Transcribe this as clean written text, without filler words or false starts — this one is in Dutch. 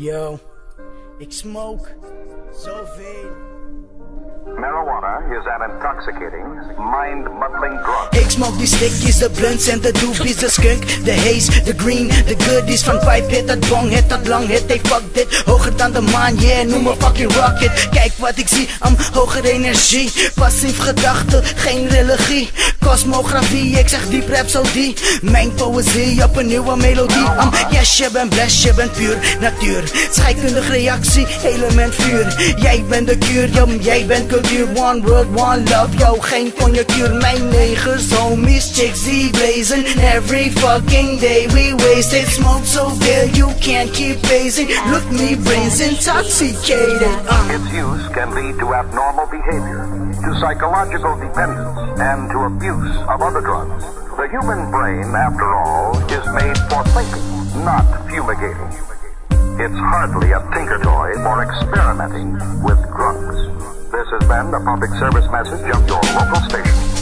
Yo, ik smoke zoveel. Marijuana is an intoxicating, mind-muddling drug. Ik smoke die stickies, de blunts en de doobies, de skunk, de haze, de green, de goodies. Van pipe hit, dat bong hit, dat long hit, hey fuck dit. Hoger dan de maan, yeah, noem me fucking rocket. Kijk wat ik zie, hoger energie. Passief gedachte, geen religie. Cosmografie, ik zeg diep rhapsodie. Mijn poëzie op een nieuwe melodie. Yes, je bent blessed, je bent puur natuur. Scheikundig reactie, element vuur. Jij bent de kuur, jij bent cultuur. One world, one love, yo, geen conjectuur. Mijn negers, homies, chicks, die blazing. Every fucking day we wasted. Smoke zoveel, you can't keep phasing. Look me, brains intoxicated. Its use can lead to abnormal behavior, to psychological dependence, and to abuse of other drugs. The human brain, after all, is made for thinking, not fumigating. It's hardly a tinker toy for experimenting with drugs. This has been a public service message of your local station.